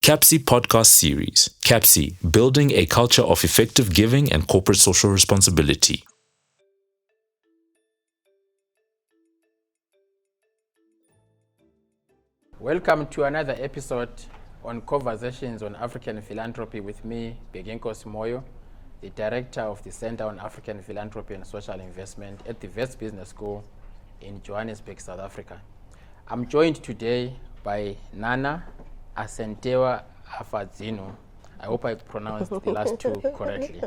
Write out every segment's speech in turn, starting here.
WACSI podcast series. WACSI, building a culture of effective giving and corporate social responsibility. Welcome to another episode on Conversations on African Philanthropy with me, Bhekinkosi Moyo, the Director of the Center on African Philanthropy and Social Investment at the Wits Business School in Johannesburg, South Africa. I'm joined today by Nana Asentewa Afadzinu. I hope I pronounced the last two correctly.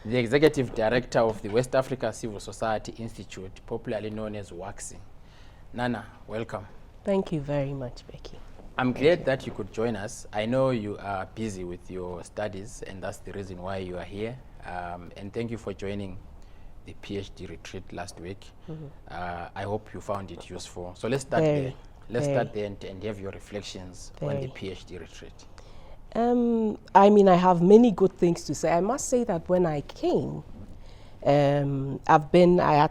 The Executive Director of the West Africa Civil Society Institute, popularly known as WACSI. Nana, welcome. Thank you very much, Becky. I'm glad that you could join us. I know you are busy with your studies, and that's the reason why you are here. And thank you for joining the PhD retreat last week. I hope you found it useful. So let's start there. Let's start there and have your reflections on the PhD retreat. I mean, I have many good things to say. I must say that when I came, I've been on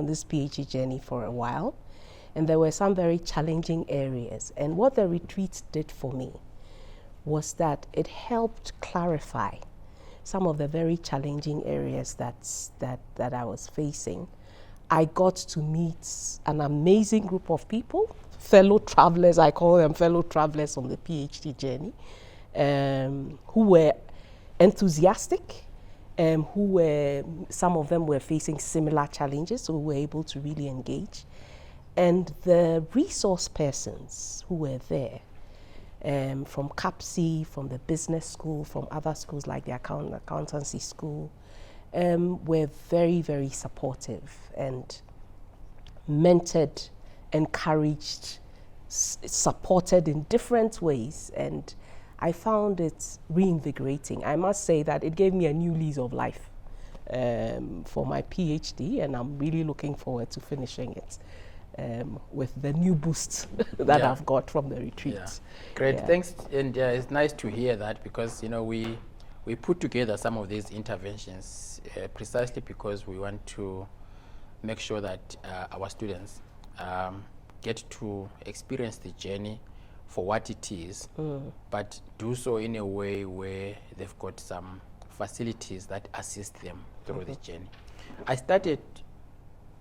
this PhD journey for a while. And there were some very challenging areas. And what the retreat did for me was that it helped clarify some of the very challenging areas that I was facing. I got to meet an amazing group of people, fellow travelers, I call them fellow travelers on the PhD journey, who were enthusiastic, some of them were facing similar challenges, so we were able to really engage. And the resource persons who were there, from CAPSI, from the business school, from other schools like the accountancy school, were very, very supportive and mentored, encouraged, supported in different ways. And I found it reinvigorating. I must say that it gave me a new lease of life for my PhD, and I'm really looking forward to finishing it. With the new boost that I've got from the retreat. Yeah. Great, thanks. And it's nice to hear that, because we put together some of these interventions precisely because we want to make sure that our students get to experience the journey for what it is, but do so in a way where they've got some facilities that assist them through the journey. I started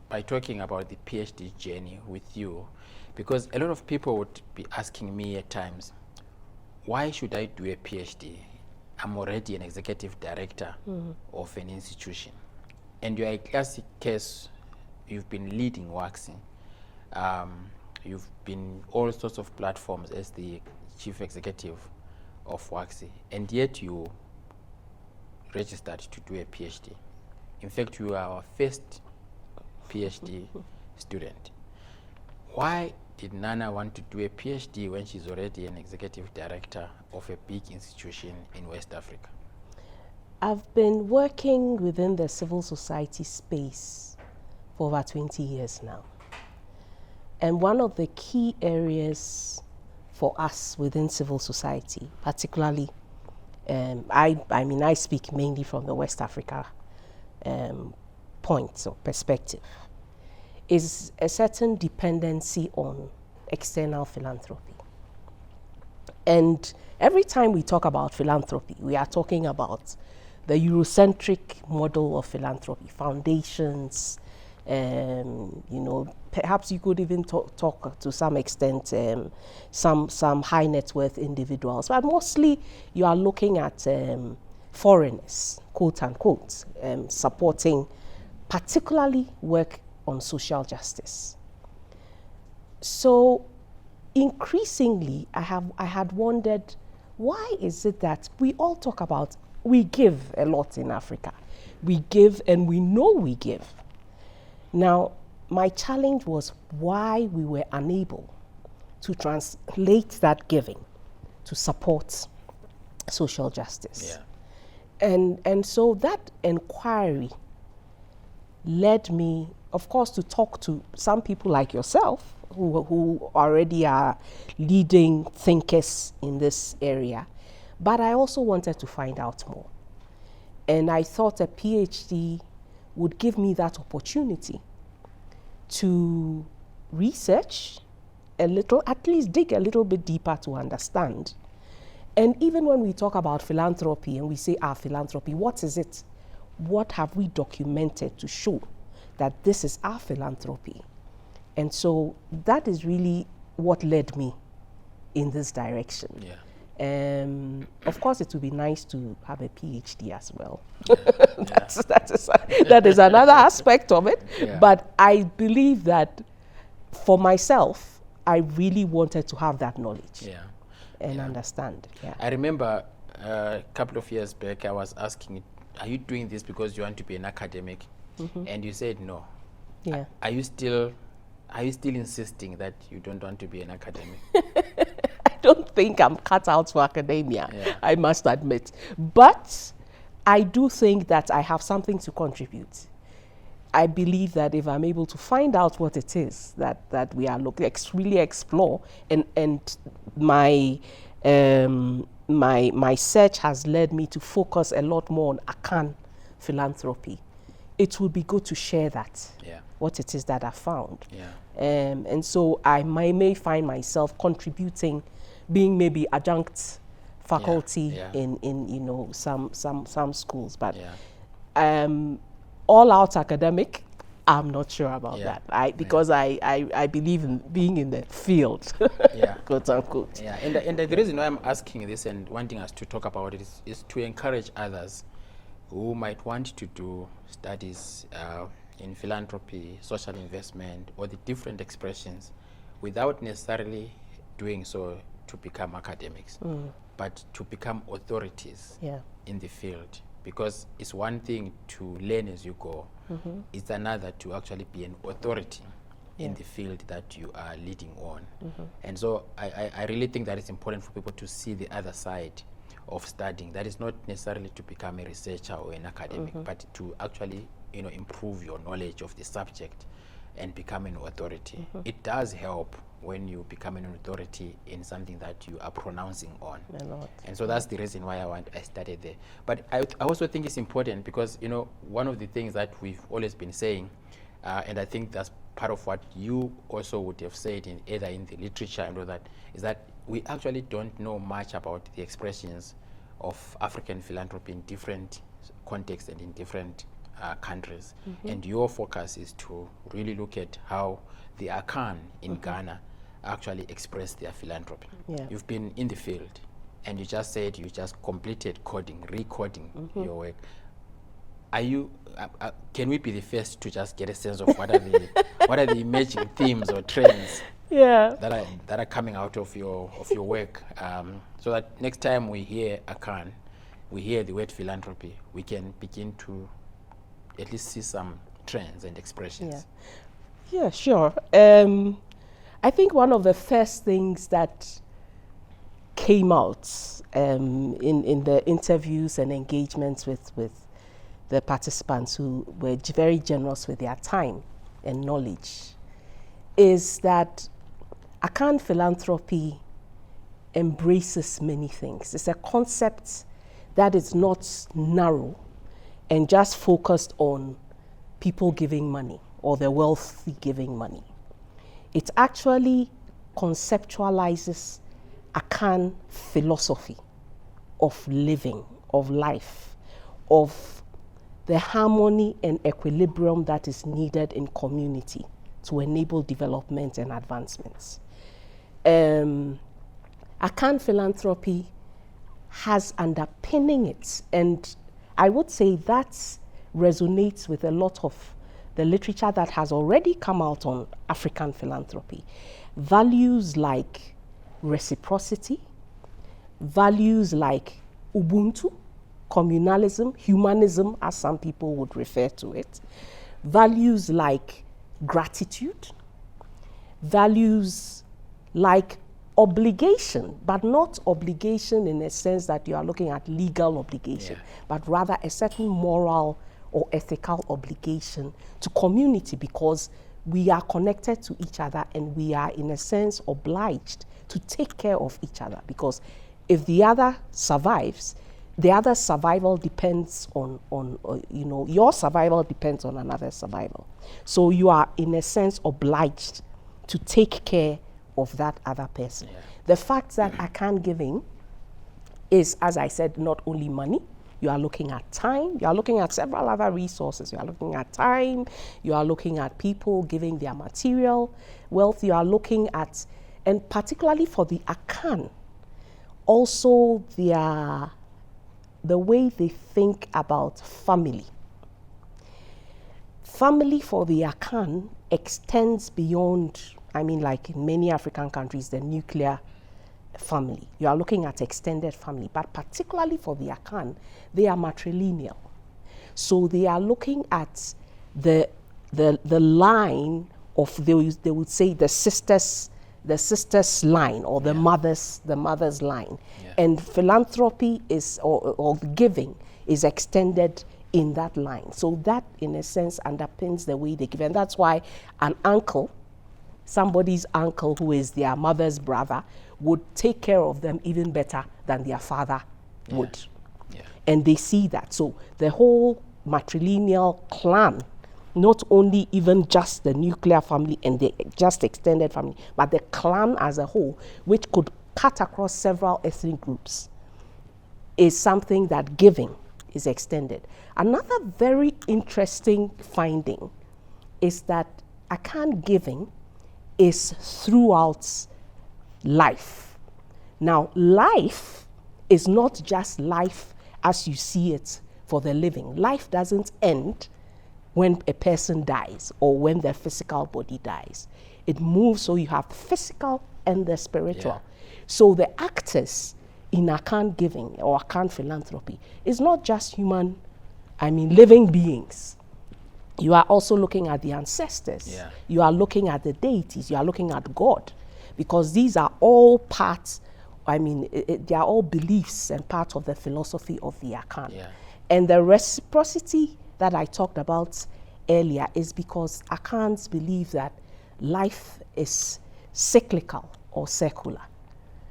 by talking about the PhD journey with you, because a lot of people would be asking me at times, why should I do a PhD? I'm already an executive director of an institution. And you're a classic case. You've been leading WACSI. You've been all sorts of platforms as the chief executive of WACSI, and yet you registered to do a PhD. In fact, you are our first PhD student. Why did Nana want to do a PhD when she's already an executive director of a big institution in West Africa? I've been working within the civil society space for over 20 years now. And one of the key areas for us within civil society, particularly, I speak mainly from the West Africa points or perspective, is a certain dependency on external philanthropy. And every time we talk about philanthropy, we are talking about the Eurocentric model of philanthropy, foundations, perhaps you could even talk to some extent some high net worth individuals, but mostly you are looking at foreigners, quote unquote, supporting particularly work on social justice. So increasingly, I had wondered, why is it that we all talk about, we give a lot in Africa. We give and we know we give. Now, my challenge was why we were unable to translate that giving to support social justice. And so that inquiry led me, of course, to talk to some people like yourself who already are leading thinkers in this area. But I also wanted to find out more. And I thought a PhD would give me that opportunity to research a little, at least dig a little bit deeper to understand. And even when we talk about philanthropy and we say our philanthropy, what is it? What have we documented to show that this is our philanthropy? And so that is really what led me in this direction. Yeah. Of course, it would be nice to have a PhD as well. Yeah. That is another aspect of it. Yeah. But I believe that for myself, I really wanted to have that knowledge and understand. Yeah. I remember a couple of years back, I was asking, are you doing this because you want to be an academic? And you said no. Yeah. Are you still insisting that you don't want to be an academic? I don't think I'm cut out for academia, Yeah. I must admit. But I do think that I have something to contribute. I believe that if I'm able to find out what it is that we are looking, really explore, and my search has led me to focus a lot more on Akan philanthropy. It would be good to share that, what it is that I found. Yeah. And so I may find myself contributing, being maybe adjunct faculty in some schools, but all out academic, I'm not sure about that. Because I believe in being in the field, quote unquote. Yeah, and the reason why I'm asking this and wanting us to talk about it is to encourage others who might want to do studies in philanthropy, social investment, or the different expressions, without necessarily doing so to become academics, but to become authorities in the field. Because it's one thing to learn as you go, it's another to actually be an authority in the field that you are leading on. And so I really think that it's important for people to see the other side of studying. That is not necessarily to become a researcher or an academic, but to actually improve your knowledge of the subject and become an authority. It does help when you become an authority in something that you are pronouncing on. A lot. And so that's the reason why I started there. But I also think it's important because one of the things that we've always been saying, and I think that's part of what you also would have said either in the literature and all that, is that we actually don't know much about the expressions of African philanthropy in different contexts and in different countries. And your focus is to really look at how the Akan in Ghana actually express their philanthropy. You've been in the field, and you just said you just completed recoding your work. Are you? Can we be the first to just get a sense of what are the emerging themes or trends that are coming out of your work, so that next time we hear Akan, we hear the word philanthropy, we can begin to at least see some trends and expressions. Yeah, sure. I think one of the first things that came out in the interviews and engagements with the participants who were very generous with their time and knowledge is that Akan philanthropy embraces many things. It's a concept that is not narrow and just focused on people giving money or the wealthy giving money. It actually conceptualizes Akan philosophy of living, of life, of the harmony and equilibrium that is needed in community to enable development and advancements. Akan philanthropy has underpinning it, and I would say that resonates with a lot of the literature that has already come out on African philanthropy. Values like reciprocity, values like Ubuntu, communalism, humanism, as some people would refer to it, values like gratitude, values like obligation, but not obligation in a sense that you are looking at legal obligation, but rather a certain moral or ethical obligation to community, because we are connected to each other and we are in a sense obliged to take care of each other, because if the other survives, the other survival depends on your survival depends on another survival. So you are in a sense obliged to take care of that other person. Yeah. The fact that account giving is, as I said, not only money. You are looking at time, you are looking at several other resources. You are looking at time, you are looking at people giving their material wealth, you are looking at, and particularly for the akan, also the way they think about family. Family for the akan extends beyond, I mean, like in many African countries, the nuclear family. You are looking at extended family, but particularly for the akan, they are matrilineal. So they are looking at the line of, they would say the sister's line, or the mother's line. Yeah. And philanthropy is, or giving is extended in that line. So that in a sense underpins the way they give. And that's why an uncle, somebody's uncle who is their mother's brother, would take care of them even better than their father would. Yeah. And they see that. So the whole matrilineal clan, not only even just the nuclear family and the just extended family, but the clan as a whole, which could cut across several ethnic groups, is something that giving is extended. Another very interesting finding is that account giving is throughout life. Now, life is not just life as you see it for the living. Life doesn't end when a person dies or when their physical body dies. It moves, so you have the physical and the spiritual. Yeah. So the actors in account giving or account philanthropy is not just living beings. You are also looking at the ancestors. Yeah. You are looking at the deities. You are looking at God, because these are all parts, they are all beliefs and part of the philosophy of the account. Yeah. And the reciprocity that I talked about earlier is because accounts believe that life is cyclical or circular.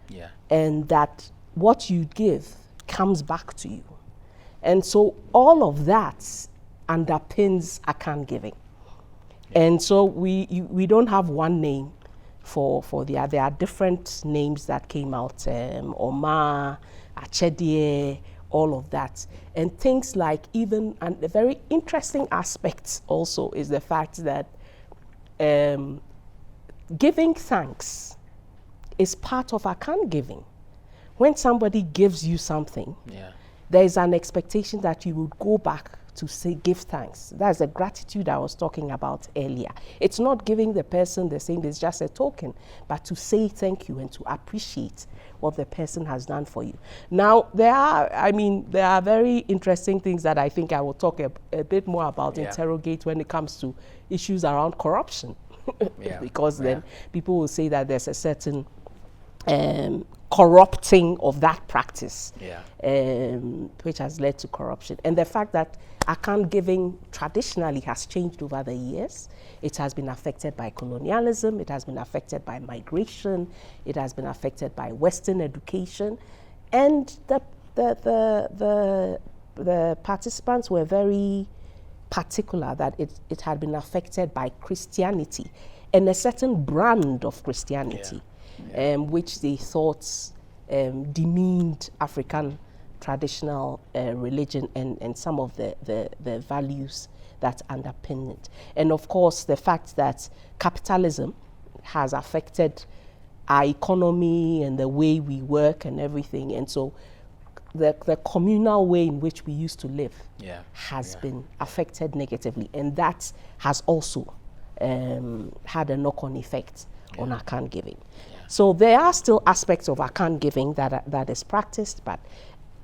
Yeah. And that what you give comes back to you. And so all of that underpins account giving. And so we don't have one name for the other. There are different names that came out, Oma, Achedie, all of that. And things like even, and a very interesting aspect also is the fact that giving thanks is part of account giving. When somebody gives you something, there is an expectation that you would go back to say, give thanks. That's the gratitude I was talking about earlier. It's not giving the person the same, it's just a token, but to say thank you and to appreciate what the person has done for you. Now, there are very interesting things that I think I will talk a bit more about, interrogate when it comes to issues around corruption. Because then people will say that there's a certain corrupting of that practice, which has led to corruption. And the fact that account giving traditionally has changed over the years. It has been affected by colonialism, it has been affected by migration, it has been affected by Western education, and the participants were very particular that it had been affected by Christianity and a certain brand of Christianity. Which they thought demeaned African traditional religion and some of the values that underpin it. And of course, the fact that capitalism has affected our economy and the way we work and everything. And so the communal way in which we used to live has been affected negatively. And that has also had a knock-on effect on account giving. So there are still aspects of account giving that is practiced, but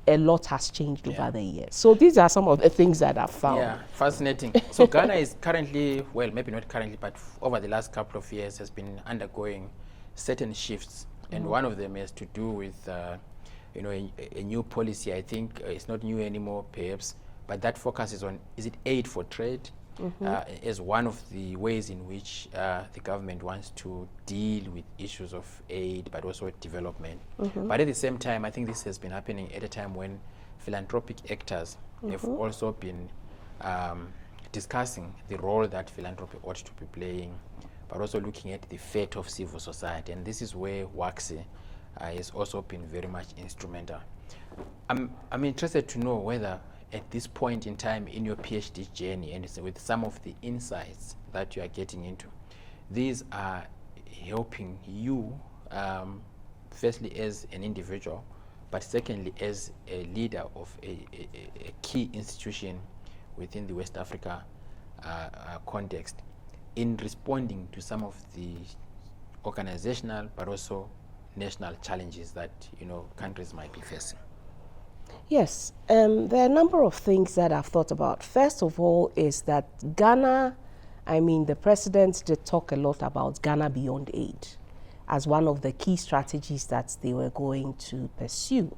a lot has changed over the years. So these are some of the things that I've found. Yeah, fascinating. So Ghana is currently, well, maybe not currently, but over the last couple of years has been undergoing certain shifts. And one of them has to do with, a new policy. I think it's not new anymore, perhaps, but that focuses on, is it aid for trade? As one of the ways in which the government wants to deal with issues of aid, but also development. But at the same time, I think this has been happening at a time when philanthropic actors have also been discussing the role that philanthropy ought to be playing, but also looking at the fate of civil society. And this is where WACSI has also been very much instrumental. I'm interested to know whether at this point in time in your PhD journey, and with some of the insights that you are getting into, these are helping you, firstly as an individual, but secondly as a leader of a key institution within the West Africa context, in responding to some of the organizational but also national challenges that countries might be facing. Yes, there are a number of things that I've thought about. First of all is that Ghana, the president did talk a lot about Ghana Beyond Aid as one of the key strategies that they were going to pursue.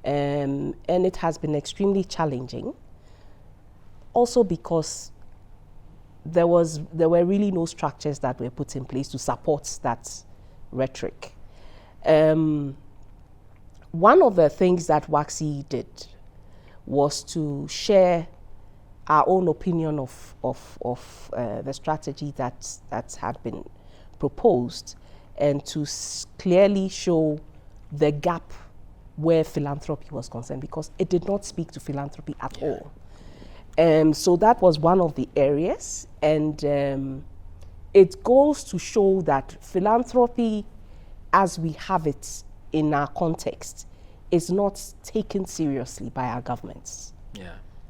And it has been extremely challenging, also because there were really no structures that were put in place to support that rhetoric. One of the things that WACSI did was to share our own opinion of the strategy that had been proposed, and to clearly show the gap where philanthropy was concerned, because it did not speak to philanthropy at all. So that was one of the areas, and it goes to show that philanthropy, as we have it in our context, is not taken seriously by our governments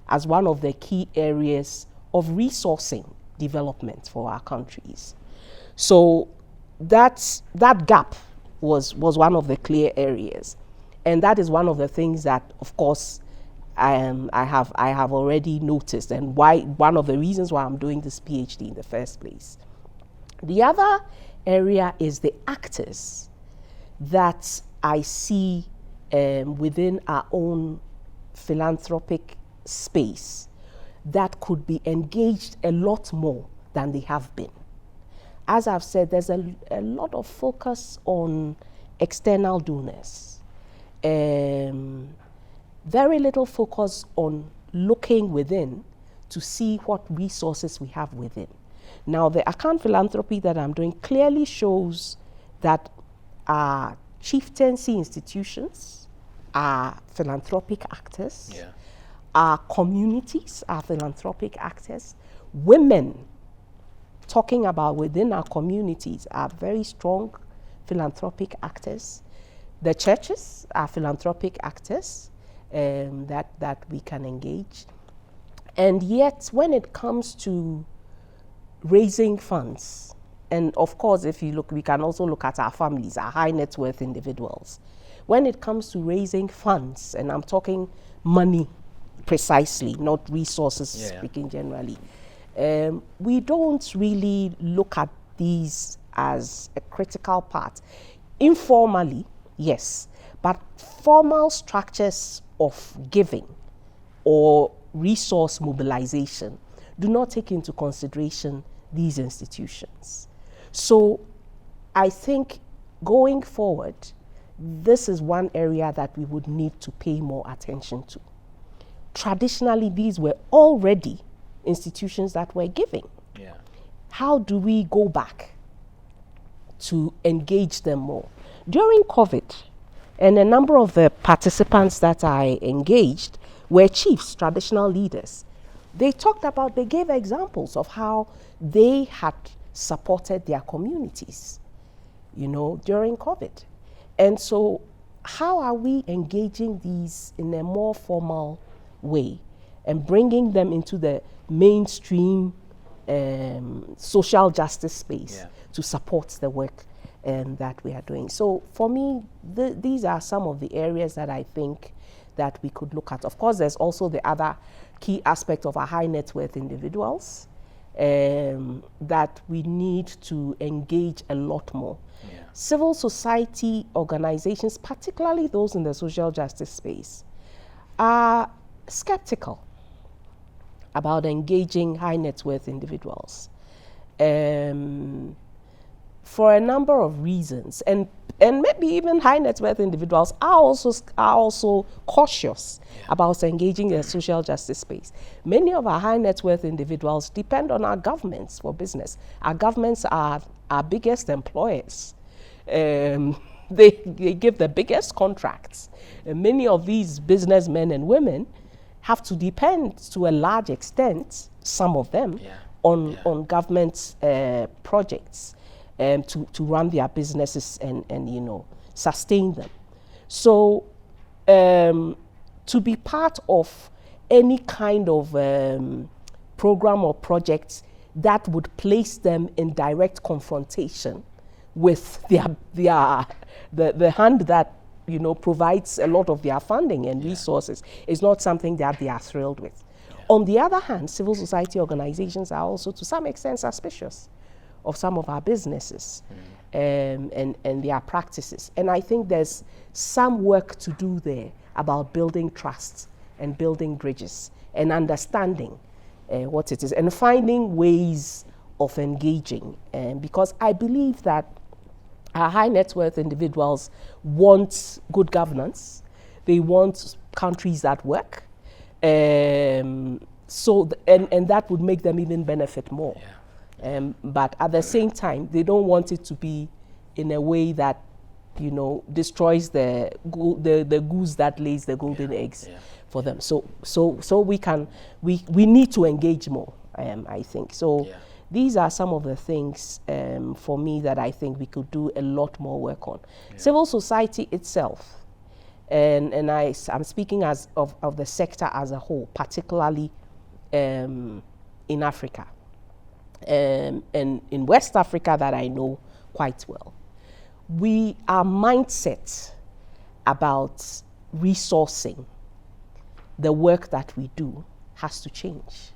as one of the key areas of resourcing development for our countries. So that gap was one of the clear areas, and that is one of the things that, of course, I have already noticed, and one of the reasons why I'm doing this PhD in the first place. The other area is the actors that I see within our own philanthropic space that could be engaged a lot more than they have been. As I've said, there's a lot of focus on external donors. Very little focus on looking within to see what resources we have within. Now, the account philanthropy that I'm doing clearly shows that our chieftaincy institutions are philanthropic actors. Our communities are philanthropic actors. Women, talking about within our communities, are very strong philanthropic actors. The churches are philanthropic actors that we can engage. And yet, when it comes to raising funds, and of course, if you look, we can also look at our families, our high net worth individuals. When it comes to raising funds, and I'm talking money precisely, not resources, speaking generally, we don't really look at these as a critical part. Informally, yes, but formal structures of giving or resource mobilization do not take into consideration these institutions. So I think going forward, this is one area that we would need to pay more attention to. Traditionally, these were already institutions that were giving. How do we go back to engage them more? During COVID, and a number of the participants that I engaged were chiefs, traditional leaders. They gave examples of how they had supported their communities, during COVID. And so how are we engaging these in a more formal way and bringing them into the mainstream social justice space to support the work that we are doing? So for me, these are some of the areas that I think that we could look at. Of course, there's also the other key aspect of our high net worth individuals that we need to engage a lot more. Civil society organizations, particularly those in the social justice space, are skeptical about engaging high net worth individuals for a number of reasons. And and maybe even high net worth individuals are also cautious about engaging in the social justice space. Many of our high net worth individuals depend on our governments for business. Our governments are our biggest employers. They give the biggest contracts. And many of these businessmen and women have to depend to a large extent, some of them, on government projects to run their businesses and you know, sustain them. So to be part of any kind of program or project that would place them in direct confrontation with the hand that, you know, provides a lot of their funding and resources is not something that they are thrilled with. On the other hand, civil society organizations are also to some extent suspicious of some of our businesses and their practices. And I think there's some work to do there about building trust and building bridges and understanding what it is and finding ways of engaging. Because I believe that our high net worth individuals want good governance. They want countries that work. And that would make them even benefit more. But at the same time, they don't want it to be in a way that, you know, destroys the goose that lays the golden eggs for them. So we need to engage more, I think. So these are some of the things for me that I think we could do a lot more work on. Civil society itself, and I'm speaking of the sector as a whole, particularly in Africa, and in West Africa that I know quite well. Our mindset about resourcing the work that we do has to change.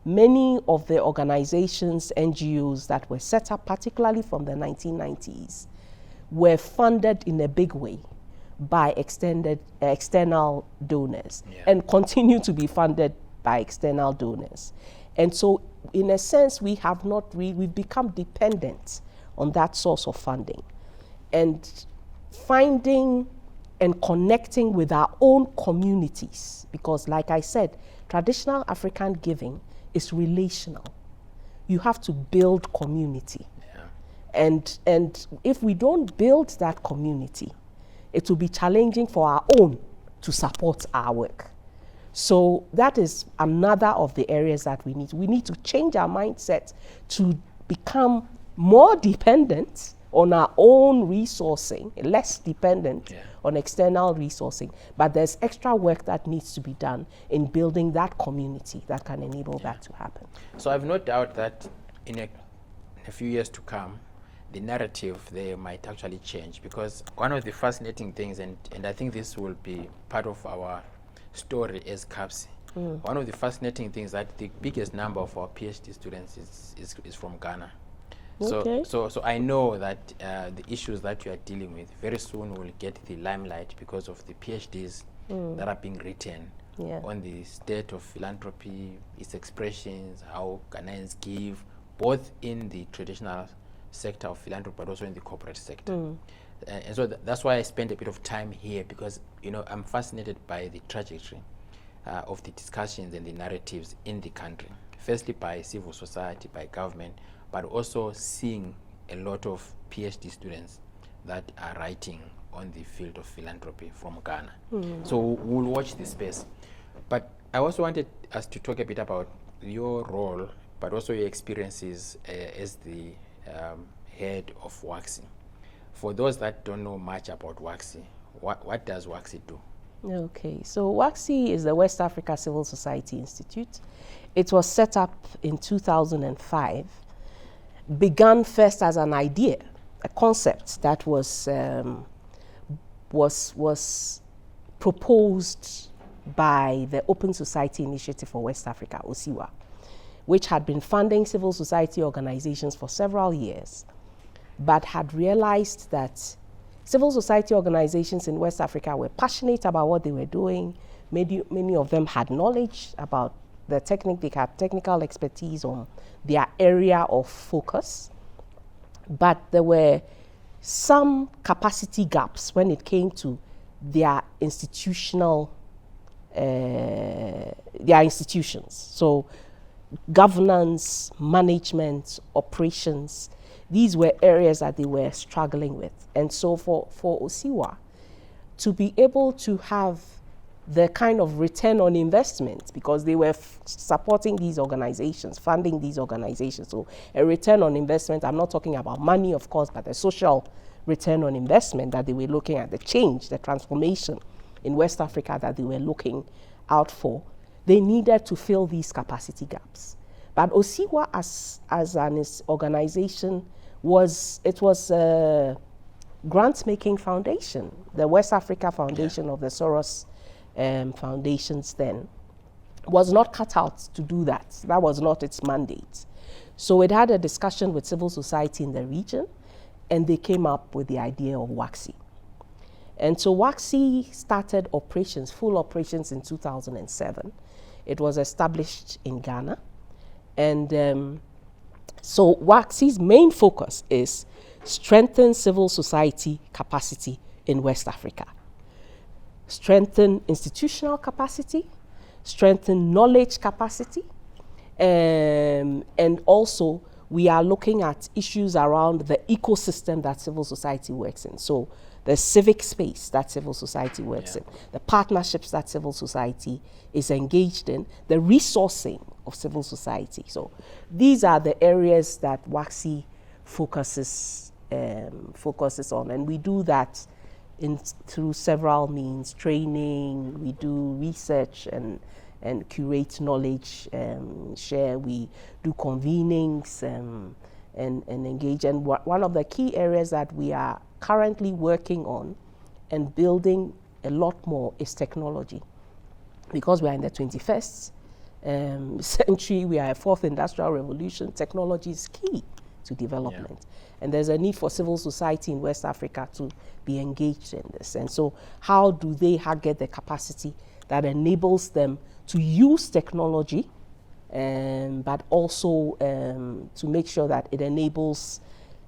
Many of the organizations, NGOs that were set up, particularly from the 1990s, were funded in a big way by external donors and continue to be funded by external donors. And so, in a sense, we've become dependent on that source of funding. And finding and connecting with our own communities, because like I said, traditional African giving is relational. You have to build community. And if we don't build that community, it will be challenging for our own to support our work. So that is another of the areas that we need to change our mindset to become more dependent on our own resourcing, less dependent on external resourcing. But there's extra work that needs to be done in building that community that can enable that to happen. So I've no doubt that in a few years to come, the narrative there might actually change, because one of the fascinating things, and I think this will be part of our story as WACSI, one of the fascinating things that the biggest number of our PhD students is from Ghana. Okay. So I know that the issues that you are dealing with very soon will get the limelight because of the PhDs that are being written on the state of philanthropy, its expressions, how Ghanaians give, both in the traditional sector of philanthropy but also in the corporate sector. And so that's why I spent a bit of time here, because, you know, I'm fascinated by the trajectory of the discussions and the narratives in the country. Firstly, by civil society, by government, but also seeing a lot of PhD students that are writing on the field of philanthropy from Ghana. So we'll watch this space. But I also wanted us to talk a bit about your role, but also your experiences as the head of WACSI. For those that don't know much about WACSI, what does WACSI do? Okay, so WACSI is the West Africa Civil Society Institute. It was set up in 2005, began first as an idea, a concept that was proposed by the Open Society Initiative for West Africa, OSIWA, which had been funding civil society organizations for several years, but had realized that civil society organizations in West Africa were passionate about what they were doing. Many of them had knowledge about the technique, they had technical expertise on their area of focus, but there were some capacity gaps when it came to their institutions. So governance, management, operations, these were areas that they were struggling with. And so for Osiwa to be able to have the kind of return on investment, because they were supporting these organizations, funding these organizations. So a return on investment, I'm not talking about money, of course, but a social return on investment that they were looking at, the change, the transformation in West Africa that they were looking out for. They needed to fill these capacity gaps. But Osiwa as an organization was a grant-making foundation, the West Africa Foundation of the Soros foundations then, was not cut out to do that. That was not its mandate. So it had a discussion with civil society in the region, and they came up with the idea of WACSI. And so WACSI started operations, full operations in 2007. It was established in Ghana. And so WACSI's main focus is strengthen civil society capacity in West Africa. Strengthen institutional capacity, strengthen knowledge capacity, and also we are looking at issues around the ecosystem that civil society works in. So the civic space that civil society works in, the partnerships that civil society is engaged in, the resourcing of civil society. So these are the areas that WACSI focuses on, and we do that through several means: training, we do research and curate knowledge, share, we do convenings and engage. And one of the key areas that we are currently working on and building a lot more is technology. Because we are in the 21st century, we are a fourth industrial revolution, technology is key to development. And there's a need for civil society in West Africa to be engaged in this. And so how do they get the capacity that enables them to use technology, but also to make sure that it enables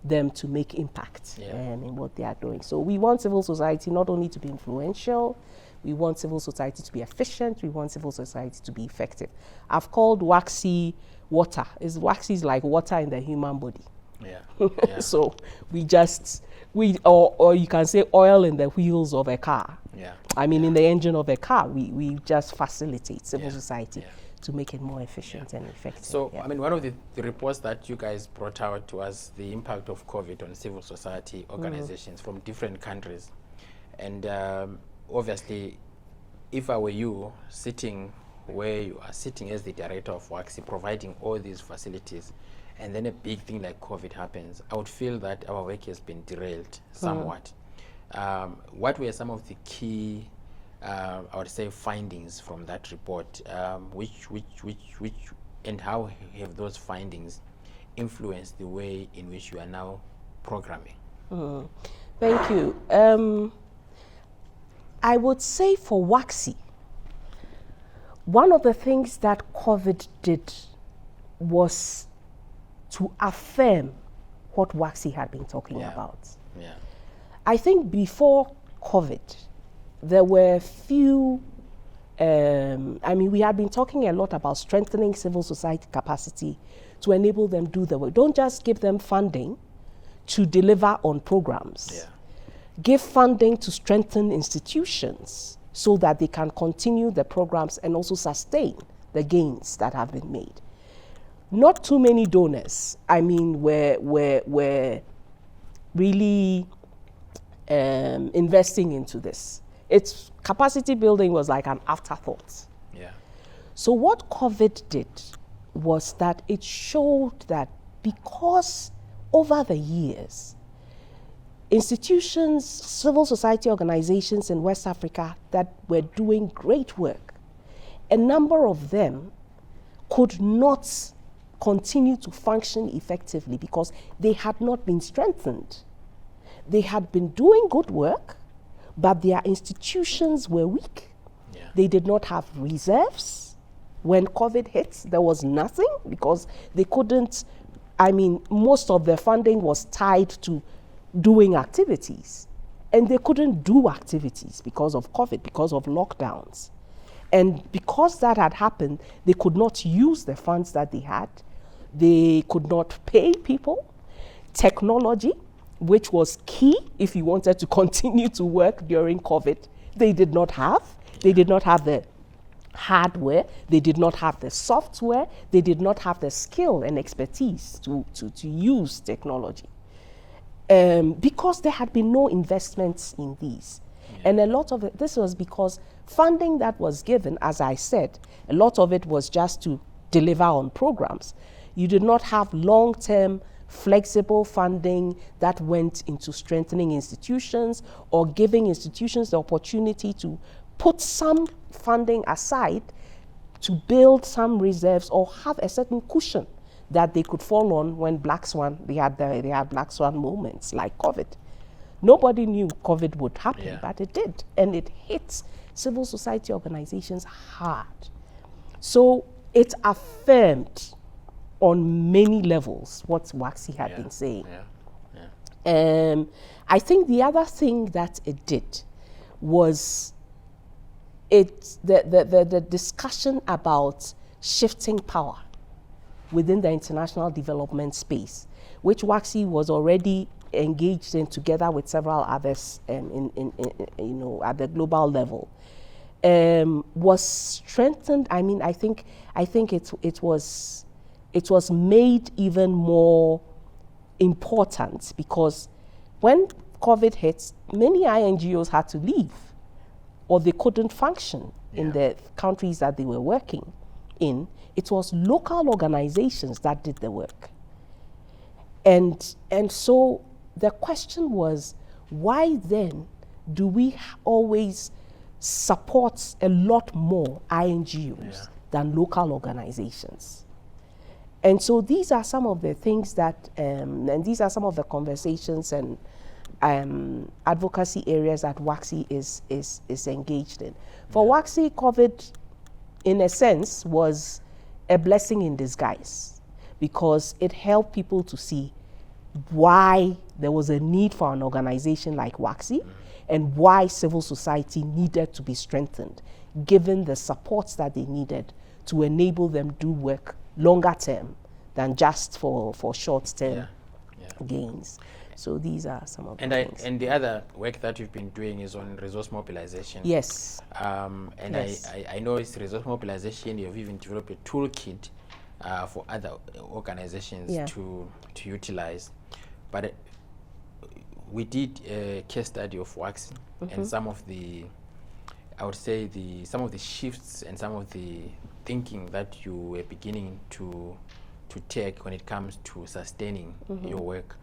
them to make impact in what they are doing. So we want civil society not only to be influential, we want civil society to be efficient, we want civil society to be effective. I've called WACSI water. WACSI is like water in the human body. So or you can say oil in the wheels of a car. I mean, in the engine of a car, we just facilitate civil society to make it more efficient and effective. So, I mean, one of the reports that you guys brought out was the impact of COVID on civil society organizations from different countries. And obviously, if I were you, sitting where you are sitting as the director of WACSI, providing all these facilities, and then a big thing like COVID happens, I would feel that our work has been derailed somewhat. What were some of the key, I would say, findings from that report? Which, and how have those findings influenced the way in which you are now programming? Thank you. I would say for WACSI, one of the things that COVID did was to affirm what WACSI had been talking about. I think before COVID, there were few, I mean, we had been talking a lot about strengthening civil society capacity to enable them do the work. Don't just give them funding to deliver on programs. Give funding to strengthen institutions so that they can continue the programs and also sustain the gains that have been made. Not too many donors, I mean, were really investing into this. Its capacity building was like an afterthought. So what COVID did was that it showed that because over the years, institutions, civil society organizations in West Africa that were doing great work, a number of them could not continue to function effectively because they had not been strengthened. They had been doing good work, but their institutions were weak. They did not have reserves. When COVID hit, there was nothing because they couldn't I mean, most of the funding was tied to doing activities. And they couldn't do activities because of COVID, because of lockdowns. And because that had happened, they could not use the funds that they had. They could not pay people. Technology, which was key if you wanted to continue to work during COVID, they did not have. They did not have the hardware, they did not have the software, they did not have the skill and expertise to use technology. Because there had been no investments in these. And a lot of it, this was because funding that was given, as I said, a lot of it was just to deliver on programs. You did not have long-term flexible funding that went into strengthening institutions or giving institutions the opportunity to put some funding aside to build some reserves or have a certain cushion that they could fall on when Black Swan, they had Black Swan moments like COVID. Nobody knew COVID would happen, but it did. And it hit civil society organizations hard. So it affirmed on many levels what WACSI had been saying. I think the other thing that it did was the discussion about shifting power within the international development space, which WACSI was already engaged in together with several others in at the global level, was strengthened. I mean, I think it was made even more important because when COVID hit, many INGOs had to leave or they couldn't function in the countries that they were working in. It was local organizations that did the work. And so the question was, why then do we always support a lot more INGOs than local organizations? And so these are some of the things that, and these are some of the conversations and advocacy areas that WACSI is engaged in. For WACSI, COVID, in a sense, was a blessing in disguise because it helped people to see why there was a need for an organization like WACSI and why civil society needed to be strengthened, given the supports that they needed to enable them to do work longer term than just for short term gains. So these are some of the things. And the other work that you've been doing is on resource mobilization. Yes. I know it's resource mobilization. You've even developed a toolkit for other organizations to utilize. But we did a case study of WACSI and some of the, I would say some of the shifts and some of the thinking that you were beginning to take when it comes to sustaining your work.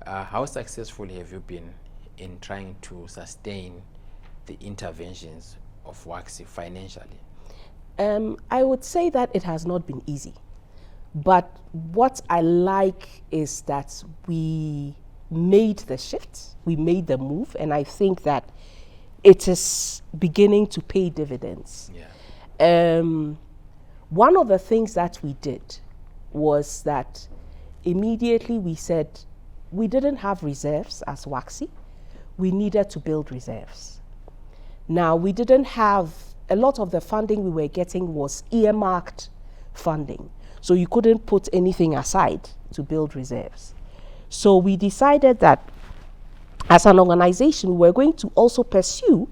How successful have you been in trying to sustain the interventions of WACSI financially? I would say that it has not been easy. But what I like is that we made the shift, we made the move, and I think that it is beginning to pay dividends. One of the things that we did was that immediately we said we didn't have reserves as WACSI. We needed to build reserves. Now, we didn't have, a lot of the funding we were getting was earmarked funding. So you couldn't put anything aside to build reserves. So we decided that as an organization, we were going to also pursue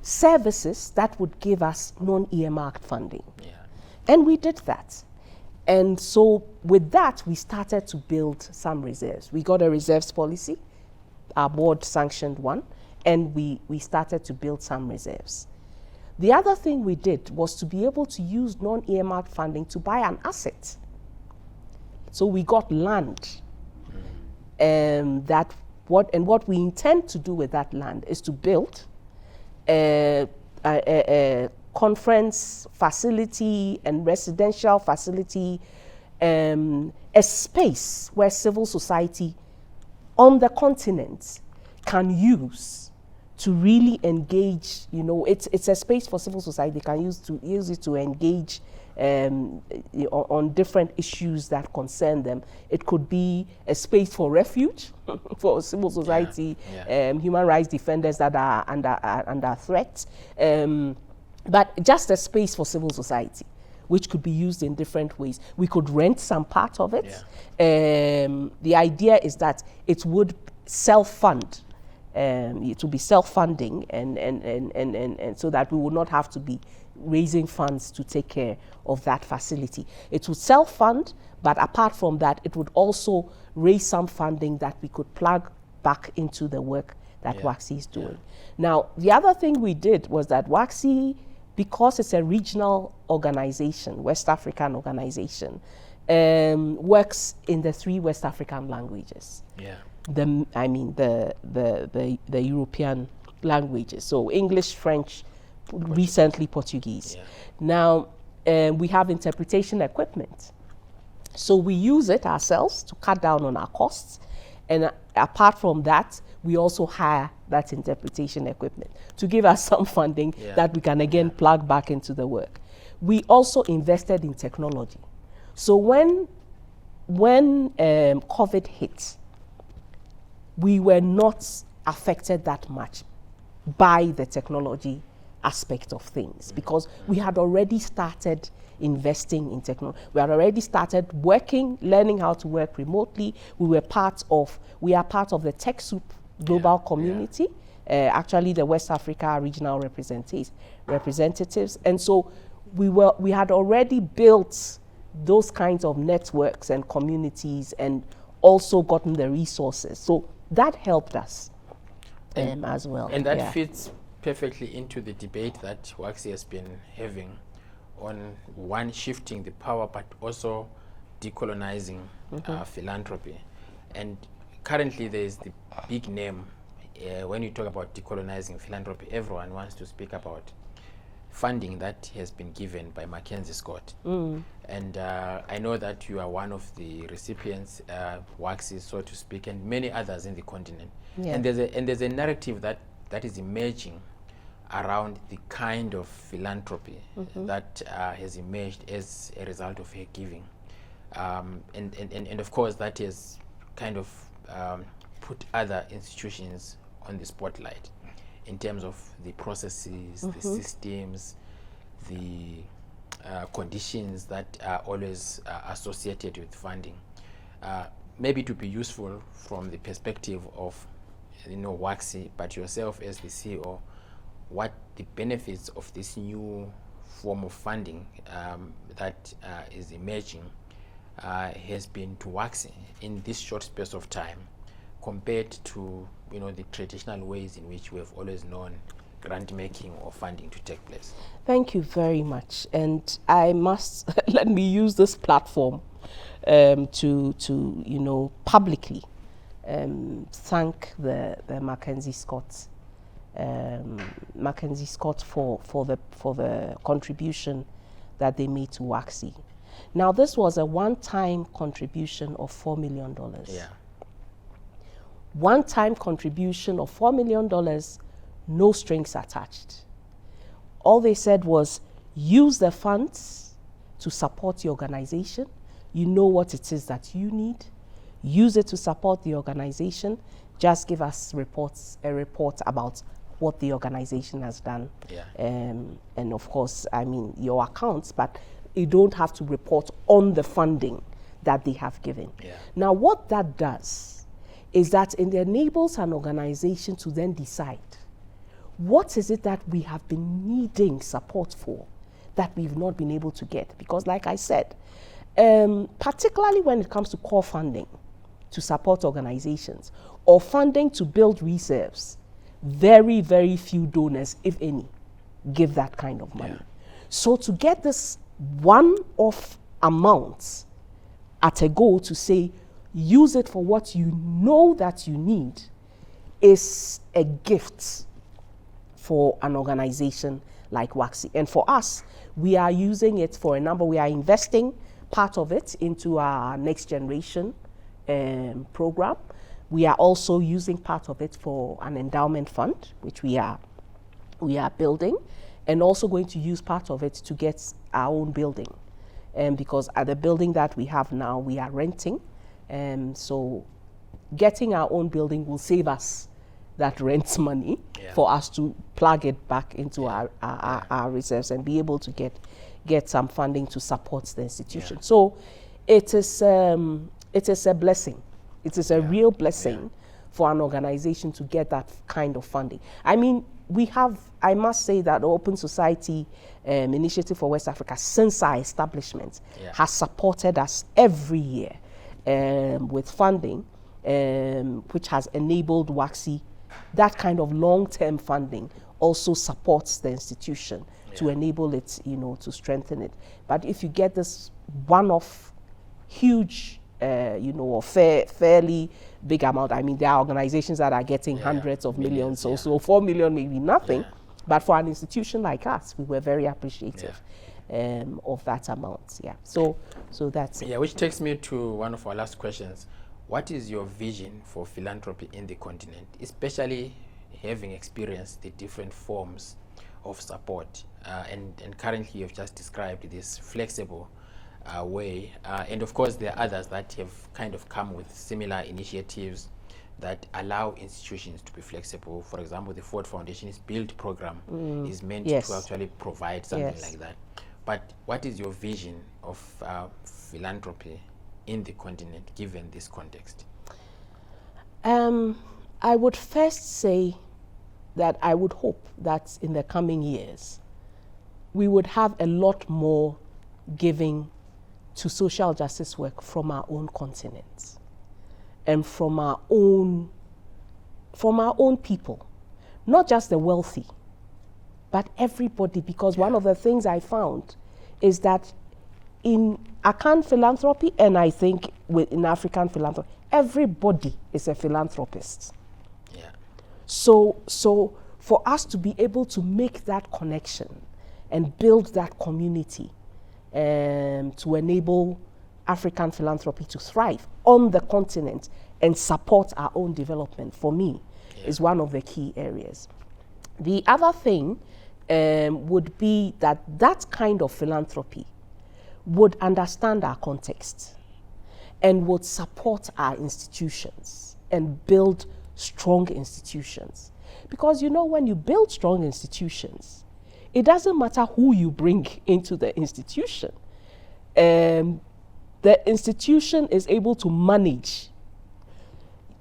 services that would give us non-earmarked funding. And we did that. And so with that, we started to build some reserves. We got a reserves policy, our board sanctioned one, and we started to build some reserves. The other thing we did was to be able to use non-earmarked funding to buy an asset. So we got land. What we intend to do with that land is to build a conference facility and residential facility, a space where civil society on the continent can use to really engage, it's a space for civil society. They can use it to engage on different issues that concern them. It could be a space for refuge for civil society, human rights defenders that are under threat, but just a space for civil society, which could be used in different ways. We could rent some part of it. The idea is that it would self-fund. It will be self-funding, and so that we will not have to be raising funds to take care of that facility. It would self-fund, but apart from that, it would also raise some funding that we could plug back into the work that WACSI is doing. Now, the other thing we did was that WACSI, because it's a regional organization, West African organization, works in the 3 West African languages. The European languages, so English, French, recently Portuguese. Now, we have interpretation equipment. So we use it ourselves to cut down on our costs. And apart from that, we also hire that interpretation equipment to give us some funding that we can again plug back into the work. We also invested in technology. So when COVID hit, we were not affected that much by the technology aspect of things, because we had already started investing in technology. We had already started learning how to work remotely. We are part of the TechSoup global community, actually the West Africa regional representatives. And so we had already built those kinds of networks and communities and also gotten the resources. So that helped us as well. And that fits perfectly into the debate that WACSI has been having on one, shifting the power, but also decolonizing philanthropy. And currently there is the big name, when you talk about decolonizing philanthropy, everyone wants to speak about funding that has been given by Mackenzie Scott. And I know that you are one of the recipients, WACSI, so to speak, and many others in the continent. And there's a narrative that is emerging around the kind of philanthropy that has emerged as a result of her giving. And of course that has kind of put other institutions on the spotlight in terms of the processes, the systems, the conditions that are always associated with funding. Maybe to be useful from the perspective of WACSI, but yourself as the CEO, what the benefits of this new form of funding that is emerging has been to WACSI in this short space of time, compared to the traditional ways in which we have always known grant making or funding to take place. Thank you very much, and I must let me use this platform to publicly thank the Mackenzie Scott for the contribution that they made to WACSI. Now, this was a one-time contribution of $4 million. One-time contribution of $4 million, no strings attached. All they said was, use the funds to support the organization. You know what it is that you need. Use it to support the organization. Just give us a report about what the organization has done. And of course, your accounts, but you don't have to report on the funding that they have given. Now, what that does is that it enables an organization to then decide, what is it that we have been needing support for that we've not been able to get? Because like I said, particularly when it comes to core funding to support organizations or funding to build reserves, very, very few donors, if any, give that kind of money. So to get this one-off amount at a go to say, use it for what you know that you need, is a gift for an organization like WACSI. And for us, we are using it for a number. We are investing part of it into our next generation program. We are also using part of it for an endowment fund, which we are building, and also going to use part of it to get our own building. Because at the building that we have now, we are renting. So getting our own building will save us that rent money for us to plug it back into our reserves and be able to get some funding to support the institution. So it is a blessing. It is a real blessing for an organization to get that kind of funding. I mean, I must say that the Open Society Initiative for West Africa, since our establishment, has supported us every year with funding, which has enabled WACSI. That kind of long-term funding also supports the institution to enable it, to strengthen it. But if you get this one-off huge, or fairly big amount, I mean, there are organizations that are getting hundreds of millions, so 4 million may be nothing. But for an institution like us, we were very appreciative of that amount. So that's it. Which takes me to one of our last questions. What is your vision for philanthropy in the continent, especially having experienced the different forms of support? And currently you've just described this flexible way. And of course, there are others that have kind of come with similar initiatives that allow institutions to be flexible. For example, the Ford Foundation's Build program is meant to actually provide something like that. But what is your vision of philanthropy in the continent, given this context? I would first say that I would hope that in the coming years, we would have a lot more giving to social justice work from our own continent and from our own people, not just the wealthy, but everybody. Because one of the things I found is that in Akan philanthropy, and I think in African philanthropy, everybody is a philanthropist. So for us to be able to make that connection and build that community to enable African philanthropy to thrive on the continent and support our own development, for me, is one of the key areas. The other thing would be that kind of philanthropy would understand our context and would support our institutions and build strong institutions. Because when you build strong institutions, it doesn't matter who you bring into the institution. The institution is able to manage,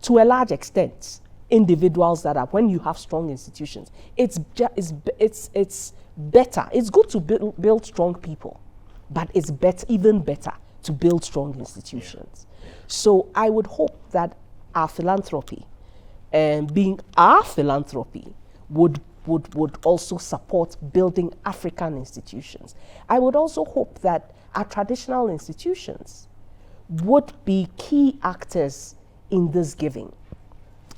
to a large extent, individuals that are, when you have strong institutions, it's better. It's good to build strong people, but it's even better to build strong institutions. So I would hope that our philanthropy, being our philanthropy, would also support building African institutions. I would also hope that our traditional institutions would be key actors in this giving.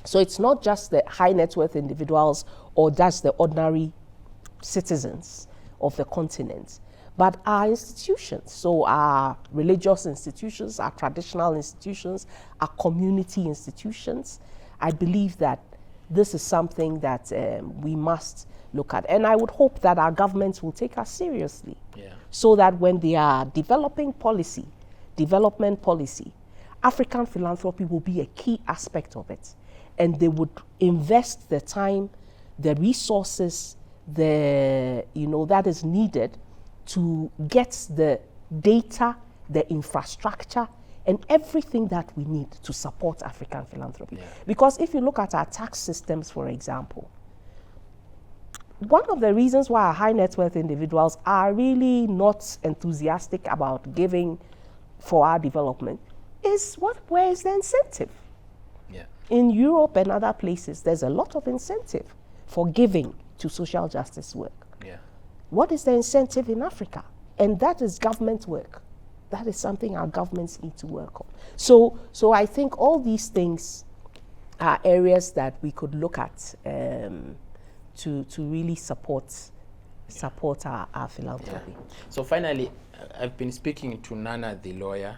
So it's not just the high net worth individuals or just the ordinary citizens of the continent, but our institutions. So our religious institutions, our traditional institutions, our community institutions. I believe that this is something that we must look at. And I would hope that our governments will take us seriously, so that when they are development policy, African philanthropy will be a key aspect of it. And they would invest the time, the resources, that is needed to get the data, the infrastructure, and everything that we need to support African philanthropy. Because if you look at our tax systems, for example, one of the reasons why our high net worth individuals are really not enthusiastic about giving for our development is where is the incentive? In Europe and other places, there's a lot of incentive for giving to social justice work. What is the incentive in Africa? And that is government work. That is something our governments need to work on. So I think all these things are areas that we could look at to really support our philanthropy. So finally, I've been speaking to Nana, the lawyer,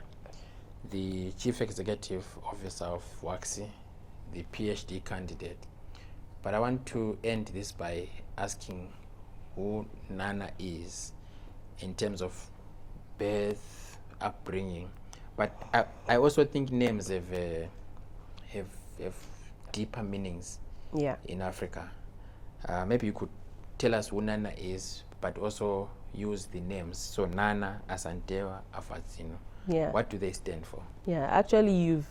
the Chief Executive Officer of WACSI, the PhD candidate. But I want to end this by asking who Nana is in terms of birth, upbringing. But I also think names have deeper meanings in Africa. Maybe you could tell us who Nana is, but also use the names. So Nana, Asantewa, Afadzinu. Yeah. What do they stand for? Yeah, actually,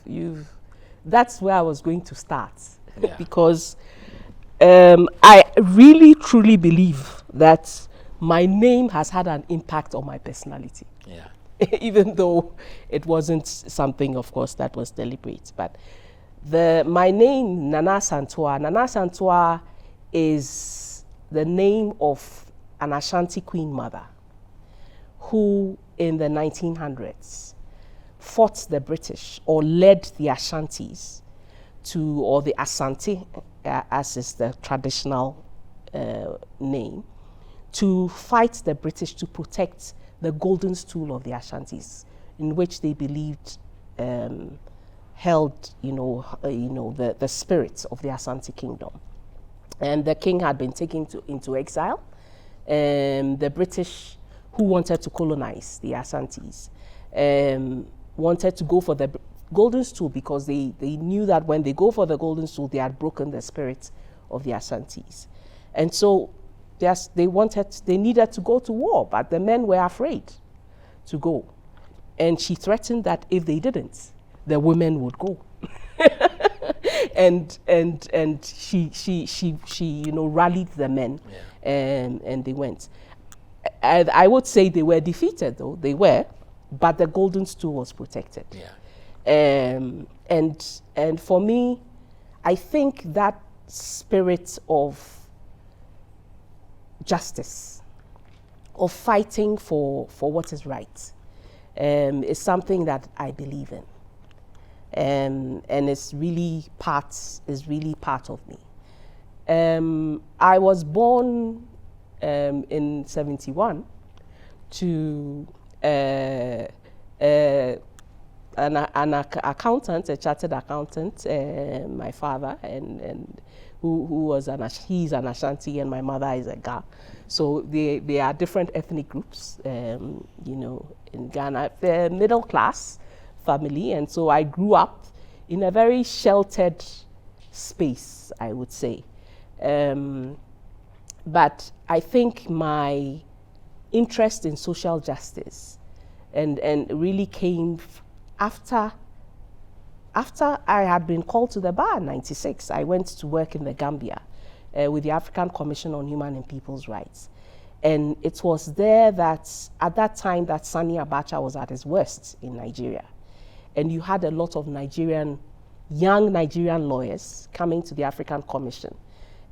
that's where I was going to start. Yeah. Because I really, truly believe that my name has had an impact on my personality. Yeah. Even though it wasn't something, of course, that was deliberate. But my name, Nana Santua, is the name of an Ashanti queen mother who, in the 1900s, fought the British or led the Ashantis to, or the Asante, as is the traditional name, to fight the British to protect the golden stool of the Ashantis, in which they believed held, the spirits of the Asante kingdom. And the king had been taken into exile. The British, who wanted to colonize the Asantes, wanted to go for the golden stool because they knew that when they go for the golden stool, they had broken the spirit of the Asantes. And so they needed to go to war, but the men were afraid to go. And she threatened that if they didn't, the women would go. and she rallied the men, and they went. I would say they were defeated, though they were, but the golden stool was protected. And for me, I think that spirit of justice, of fighting for what is right, is something that I believe in. And it's really part of me. I was born in 1971 to an accountant, a chartered accountant, my father, and he's an Ashanti and my mother is a Ga. So they are different ethnic groups, in Ghana, middle class family, and so I grew up in a very sheltered space, I would say. But I think my interest in social justice and really came after I had been called to the bar in 1996. I went to work in the Gambia with the African Commission on Human and People's Rights. And it was there that, at that time, that Sani Abacha was at his worst in Nigeria. And you had a lot of young Nigerian lawyers coming to the African Commission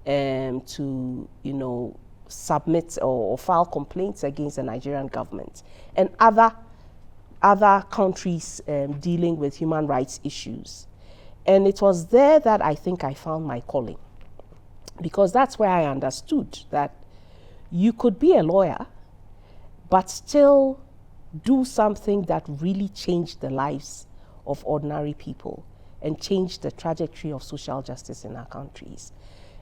to, submit or file complaints against the Nigerian government and other countries dealing with human rights issues. And it was there that I think I found my calling, because that's where I understood that you could be a lawyer, but still do something that really changed the lives of ordinary people and changed the trajectory of social justice in our countries.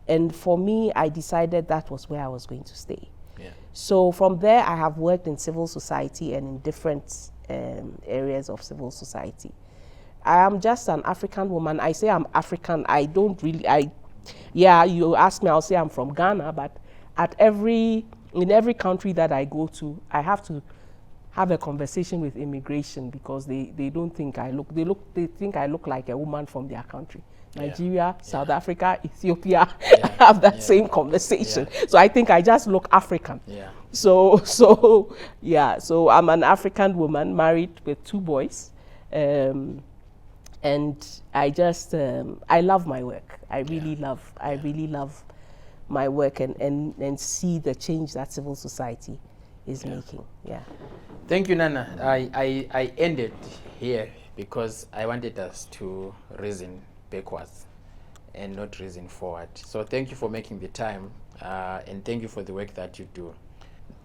And for me, I decided that was where I was going to stay. Yeah. So from there, I have worked in civil society and in different areas of civil society. I am just an African woman. I say I'm African. I don't really, you ask me, I'll say I'm from Ghana, but in every country that I go to, I have to have a conversation with immigration because they don't think they think I look like a woman from their country. Nigeria, South Africa, Ethiopia, have that same conversation. So I think I just look African. So I'm an African woman married with 2 boys. And I just, I love my work. I really love my work and see the change that civil society is making. Thank you, Nana. I ended here because I wanted us to reason backwards and not reason forward. So thank you for making the time, and thank you for the work that you do.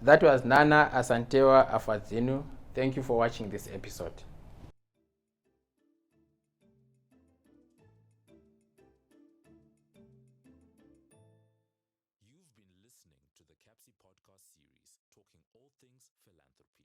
That was Nana Asantewa Afadzinu. Thank you for watching this episode. WACSI podcast series, talking all things philanthropy.